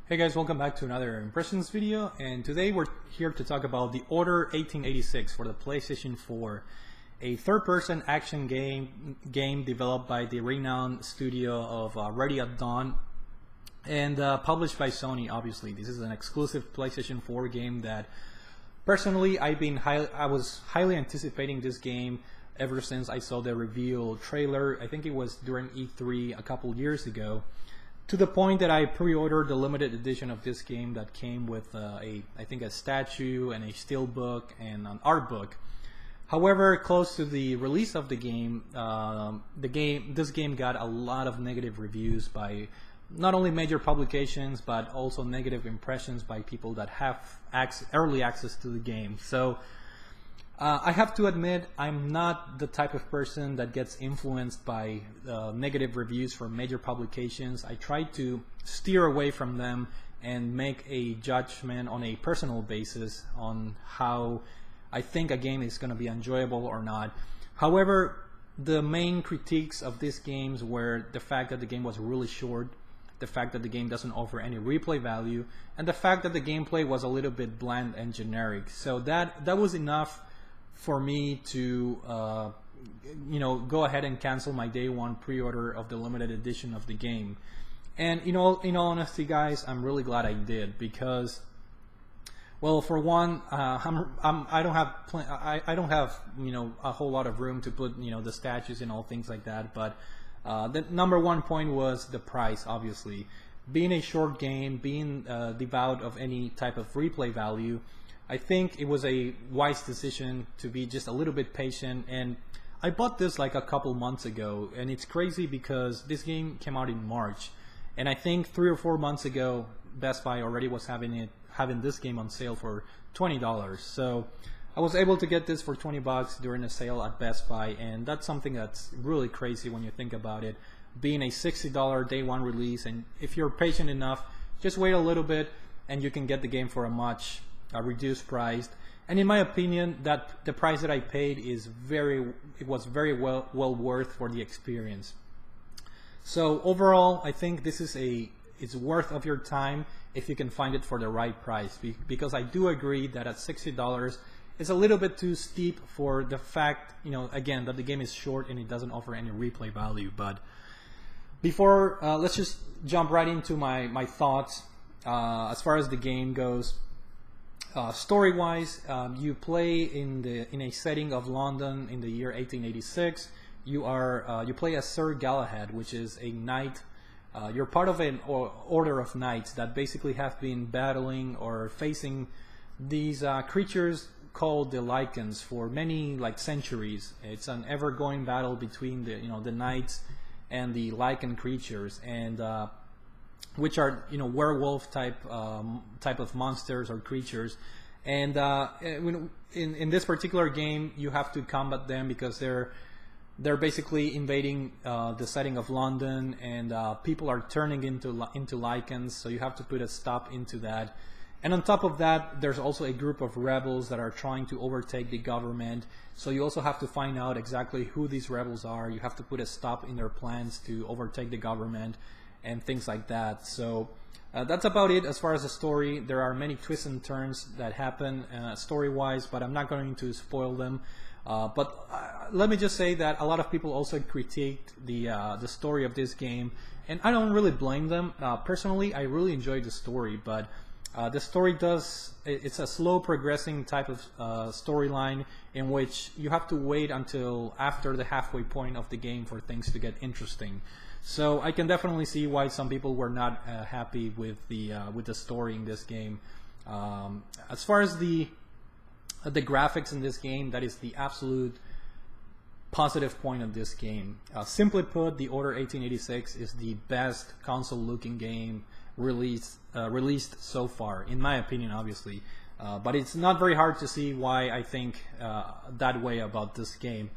Hey guys, welcome back to another impressions video, and today we're here to talk about the Order 1886 for the PlayStation 4, a third-person action game developed by the renowned studio of Ready at Dawn and published by Sony. Obviously, this is an exclusive PlayStation 4 game that personally I was highly anticipating this game ever since I saw the reveal trailer. I think it was during E3 a couple years ago, to the point that I pre-ordered the limited edition of this game that came with I think a statue and a steelbook and an art book. However, close to the release of the game, this game got a lot of negative reviews by not only major publications but also negative impressions by people that have early access to the game. So I have to admit, I'm not the type of person that gets influenced by negative reviews from major publications. I try to steer away from them and make a judgment on a personal basis on how I think a game is going to be enjoyable or not. However, the main critiques of these games were the fact that the game was really short, the fact that the game doesn't offer any replay value, and the fact that the gameplay was a little bit bland and generic. So that was enough for me to go ahead and cancel my day one pre-order of the limited edition of the game. And in all honesty, guys, I'm really glad I did, because, well, for one, I don't have a whole lot of room to put the statues and all things like that. But the number one point was the price. Obviously, being a short game, being devoid of any type of replay value, I think it was a wise decision to be just a little bit patient. And I bought this like a couple months ago, and it's crazy because this game came out in March, and I think 3 or 4 months ago Best Buy already was having this game on sale for $20. So I was able to get this for $20 during a sale at Best Buy, and that's something that's really crazy when you think about it, being a $60 day one release. And if you're patient enough, just wait a little bit and you can get the game for a much reduced price. And in my opinion, that the price that I paid was very well worth for the experience. So overall, I think this is it's worth of your time if you can find it for the right price, because I do agree that at $60 it's a little bit too steep for the fact, again, that the game is short and it doesn't offer any replay value. But before, let's just jump right into my thoughts as far as the game goes. Story-wise, you play in a setting of London in the year 1886. You play as Sir Galahad, which is a knight. You're part of an order of knights that basically have been battling or facing these creatures called the Lycans for many centuries. It's an ever-going battle between the knights and the Lycan creatures, and which are werewolf type of monsters or creatures. And in this particular game, you have to combat them because they're basically invading the setting of London, and people are turning into Lycans, so you have to put a stop into that. And on top of that, there's also a group of rebels that are trying to overtake the government, so you also have to find out exactly who these rebels are. You have to put a stop in their plans to overtake the government and things like that. So that's about it as far as the story. There are many twists and turns that happen story-wise, but I'm not going to spoil them. But let me just say that a lot of people also critiqued the story of this game, and I don't really blame them. Personally, I really enjoyed the story, but the story it's a slow progressing type of storyline in which you have to wait until after the halfway point of the game for things to get interesting. So I can definitely see why some people were not happy with the story in this game. As far as the graphics in this game, that is the absolute positive point of this game. Simply put, the Order 1886 is the best console-looking game released so far, in my opinion, obviously. But it's not very hard to see why I think that way about this game.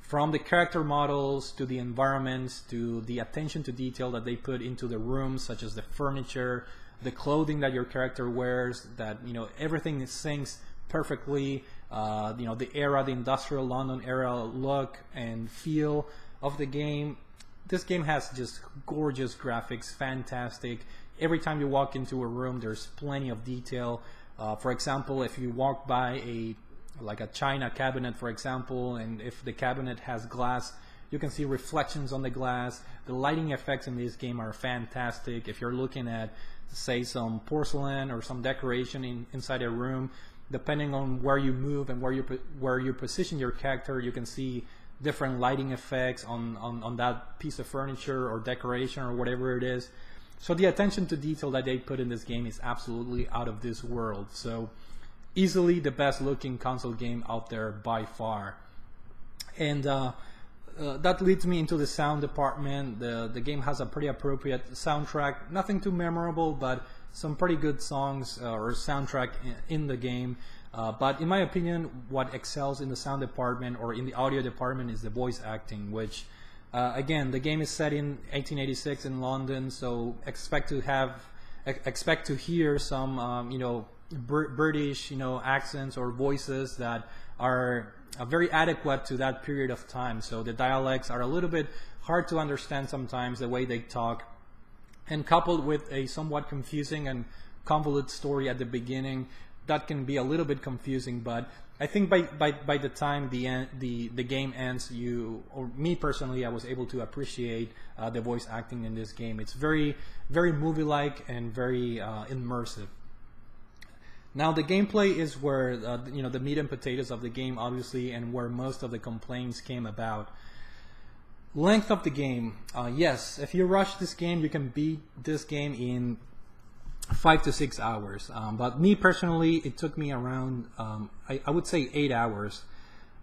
From the character models to the environments to the attention to detail that they put into the rooms, such as the furniture, the clothing that your character wears, that everything syncs perfectly. The industrial London era look and feel of the game. This game has just gorgeous graphics, fantastic. every time you walk into a room, there's plenty of detail. For example, if you walk by like a china cabinet, for example, and if the cabinet has glass, you can see reflections on the glass. The lighting effects in this game are fantastic. If you're looking at, say, some porcelain or some decoration inside a room, depending on where you move and where you position your character, you can see different lighting effects on that piece of furniture or decoration or whatever it is. So the attention to detail that they put in this game is absolutely out of this world. So easily the best looking console game out there by far. And that leads me into the sound department. The game has a pretty appropriate soundtrack, nothing too memorable, but some pretty good songs or soundtrack in the game. But in my opinion, what excels in the sound department or in the audio department is the voice acting, which again, the game is set in 1886 in London, so expect to hear some British accents or voices that are very adequate to that period of time. So the dialects are a little bit hard to understand sometimes, the way they talk, and coupled with a somewhat confusing and convoluted story at the beginning, that can be a little bit confusing. But I think by the time the game ends, or me personally, I was able to appreciate the voice acting in this game. It's very, very movie-like and very immersive. Now the gameplay is where the meat and potatoes of the game, obviously, and where most of the complaints came about. Length of the game. Yes, if you rush this game, you can beat this game in 5 to 6 hours. But me personally, it took me around, I would say 8 hours.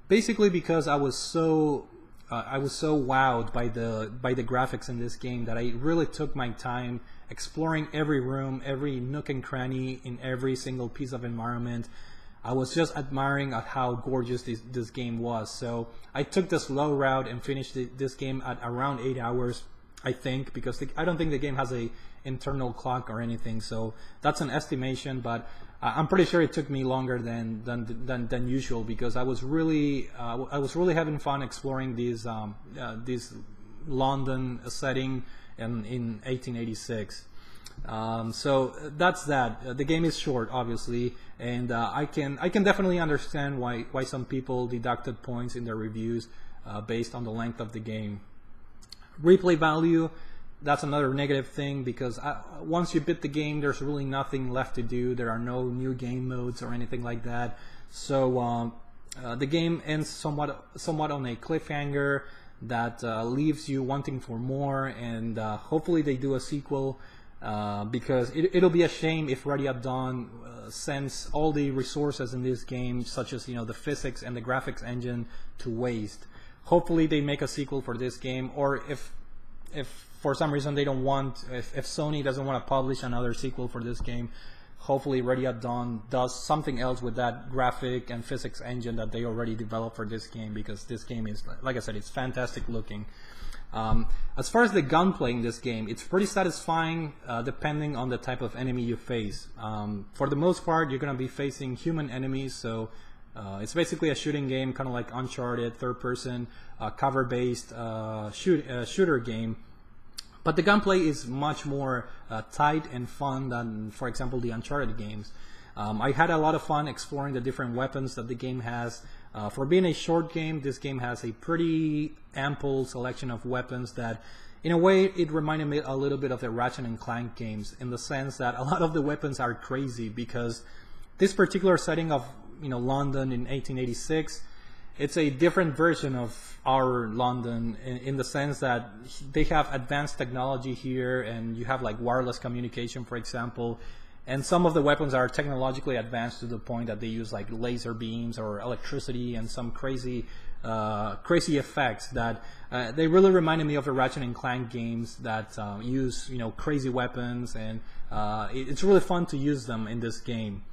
Basically because I was so wowed by the graphics in this game that I really took my time exploring every room, every nook and cranny in every single piece of environment. I was just admiring at how gorgeous this game was. So I took the slow route and finished this game at around 8 hours, I think, because I don't think the game has a internal clock or anything. So that's an estimation, but I'm pretty sure it took me longer than usual, because I was really having fun exploring this London setting in 1886. So that's that. The game is short, obviously, and I can definitely understand why some people deducted points in their reviews based on the length of the game. Replay value, that's another negative thing, because once you beat the game, there's really nothing left to do. There are no new game modes or anything like that. So the game ends somewhat on a cliffhanger that leaves you wanting for more, and hopefully they do a sequel, because it'll be a shame if Ready at Dawn sends all the resources in this game, such as the physics and the graphics engine, to waste. Hopefully they make a sequel for this game, or if for some reason they don't want, if Sony doesn't want to publish another sequel for this game, hopefully Ready at Dawn does something else with that graphic and physics engine that they already developed for this game, because this game is, like I said, it's fantastic looking. As far as the gunplay in this game, it's pretty satisfying depending on the type of enemy you face. For the most part, you're going to be facing human enemies, so it's basically a shooting game, kind of like Uncharted, third-person, cover-based shooter game. But the gunplay is much more tight and fun than, for example, the Uncharted games. I had a lot of fun exploring the different weapons that the game has. For being a short game, this game has a pretty ample selection of weapons that, in a way, it reminded me a little bit of the Ratchet and Clank games, in the sense that a lot of the weapons are crazy, because this particular setting of London in 1886, it's a different version of our London in the sense that they have advanced technology here, and you have like wireless communication, for example, and some of the weapons are technologically advanced to the point that they use like laser beams or electricity and some crazy effects that they really reminded me of the Ratchet and Clank games that use crazy weapons, and it's really fun to use them in this game.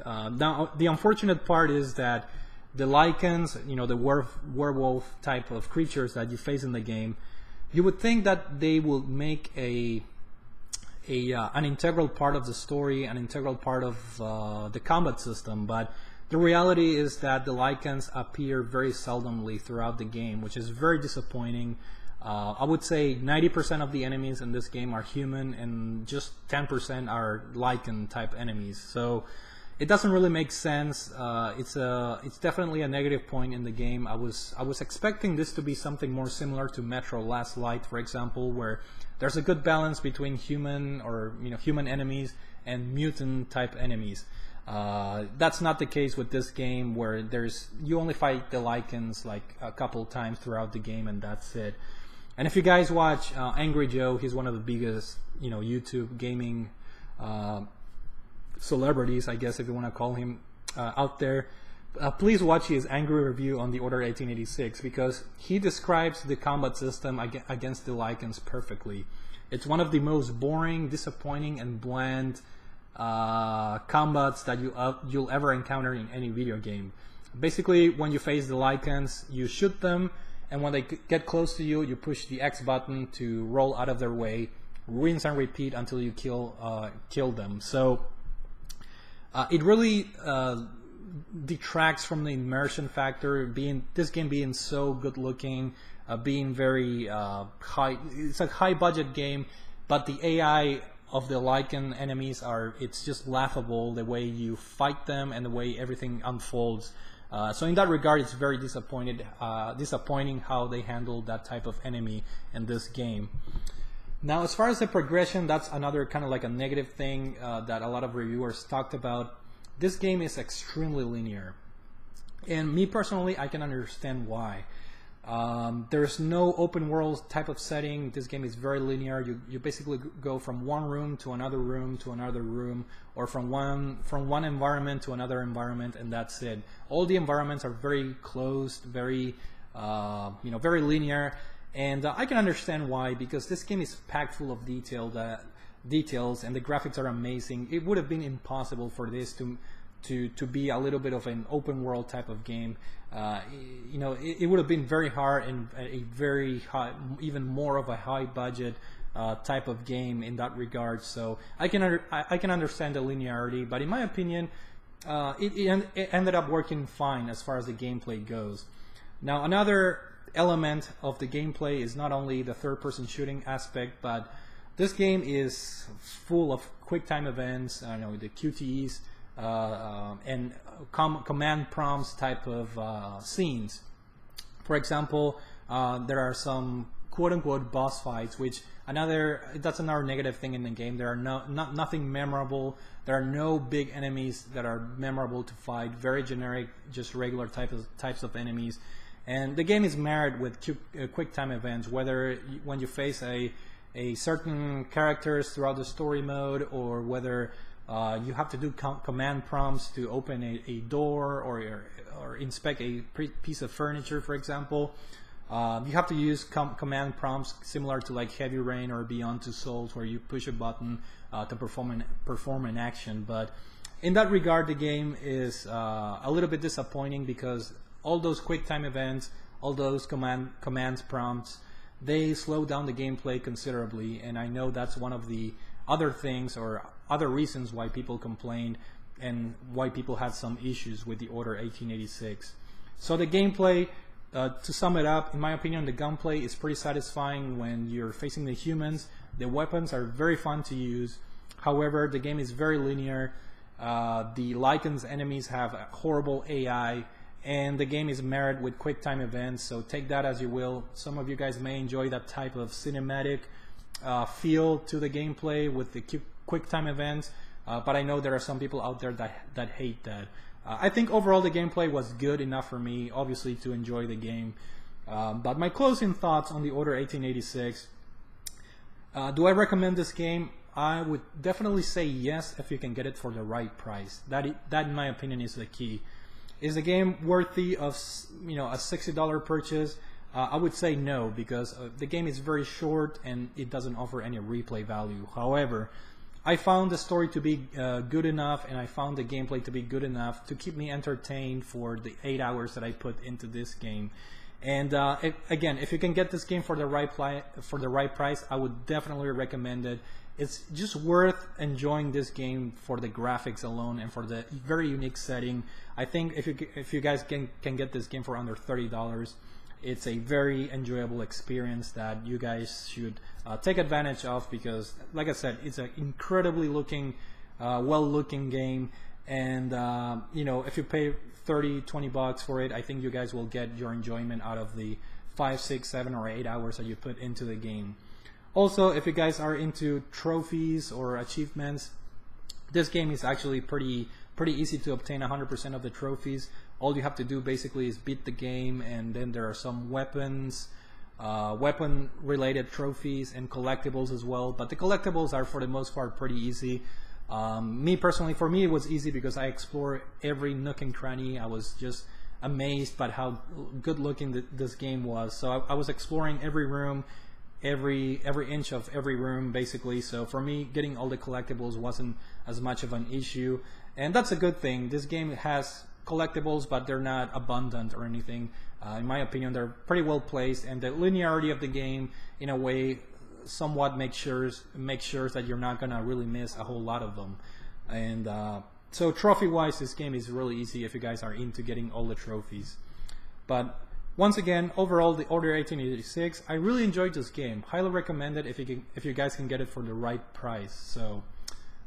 Now the unfortunate part is that the lichens, the werewolf type of creatures that you face in the game, you would think that they will make an integral part of the story, an integral part of the combat system, but the reality is that the lichens appear very seldomly throughout the game, which is very disappointing. I would say 90% of the enemies in this game are human, and just 10% are lichen type enemies. So it doesn't really make sense. It's definitely a negative point in the game. I was expecting this to be something more similar to Metro Last Light, for example, where there's a good balance between human or human enemies and mutant type enemies. That's not the case with this game, where you only fight the lichens like a couple times throughout the game, and that's it. And if you guys watch Angry Joe, he's one of the biggest YouTube gaming celebrities, I guess, if you want to call him, out there. Please watch his angry review on the Order 1886, because he describes the combat system against the lichens perfectly. It's one of the most boring, disappointing, and bland combats that you'll ever encounter in any video game. Basically, when you face the lichens, you shoot them, and when they get close to you, you push the X button to roll out of their way, rinse and repeat until you kill them. So it really detracts from the immersion factor. This game being so good looking, being very high. It's a high budget game, but the AI of the lichen enemies it's just laughable, the way you fight them and the way everything unfolds. So in that regard, it's very disappointing how they handled that type of enemy in this game. Now, as far as the progression, that's another kind of like a negative thing that a lot of reviewers talked about. This game is extremely linear, and me personally, I can understand why. There's no open world type of setting. This game is very linear. You basically go from one room to another room to another room, or from one environment to another environment, and that's it. All the environments are very closed, very very linear, and I can understand why, because this game is packed full of details, and the graphics are amazing. It would have been impossible for this to be a little bit of an open world type of game. It would have been very hard and a very high, even more of a high budget type of game in that regard. So I can understand the linearity, but in my opinion, it ended up working fine as far as the gameplay goes. Now, another element of the gameplay is not only the third-person shooting aspect, but this game is full of quick time events, the QTEs, and command prompts type of scenes. For example, there are some quote-unquote boss fights, which that's another negative thing in the game. There are nothing memorable. There are no big enemies that are memorable to fight. Very generic, just regular types of enemies. And the game is marred with quick time events, whether when you face a certain characters throughout the story mode, or whether you have to do command prompts to open a door or inspect a piece of furniture, for example. You have to use command prompts similar to like Heavy Rain or Beyond Two Souls, where you push a button to perform an action. But in that regard, the game is a little bit disappointing, because all those quick time events, all those commands prompts, they slow down the gameplay considerably, and I know that's one of the other things or other reasons why people complained and why people had some issues with the Order 1886. So the gameplay, to sum it up, in my opinion, the gunplay is pretty satisfying when you're facing the humans. The weapons are very fun to use. However, the game is very linear. The lichens enemies have a horrible AI, and the game is marred with quick time events, so take that as you will. Some of you guys may enjoy that type of cinematic feel to the gameplay with the quick time events, but I know there are some people out there that hate that. I think overall the gameplay was good enough for me, obviously, to enjoy the game. But my closing thoughts on the Order 1886. Do I recommend this game? I would definitely say yes, if you can get it for the right price. That in my opinion is the key. Is the game worthy of a $60 purchase? I would say no, because the game is very short and it doesn't offer any replay value. However, I found the story to be good enough, and I found the gameplay to be good enough to keep me entertained for the 8 hours that I put into this game. And again, if you can get this game for the right price, I would definitely recommend it. It's just worth enjoying this game for the graphics alone and for the very unique setting. I think if you guys can get this game for under $30, it's a very enjoyable experience that you guys should take advantage of, because like I said, it's an incredibly well looking game, and you know, if you pay 30-20 bucks for it, I think you guys will get your enjoyment out of the 5, 6, 7, or 8 hours that you put into the game. Also, if you guys are into trophies or achievements, this game is actually pretty easy to obtain 100% of the trophies. All you have to do basically is beat the game, and then there are some weapon related trophies and collectibles as well, but the collectibles are for the most part pretty easy. Me personally, for me it was easy because I explored every nook and cranny. I was just amazed by how good looking this game was. So I was exploring every room, every inch of every room basically. So for me, getting all the collectibles wasn't as much of an issue, and that's a good thing. This game has collectibles, but they're not abundant or anything. In my opinion, they're pretty well placed, and the linearity of the game in a way somewhat make sure that you're not gonna really miss a whole lot of them. And so trophy wise, this game is really easy if you guys are into getting all the trophies. But once again, overall, the Order 1886, I really enjoyed this game. Highly recommend it if you guys can get it for the right price. So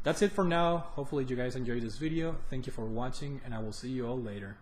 that's it for now. Hopefully you guys enjoyed this video. Thank you for watching, and I will see you all later.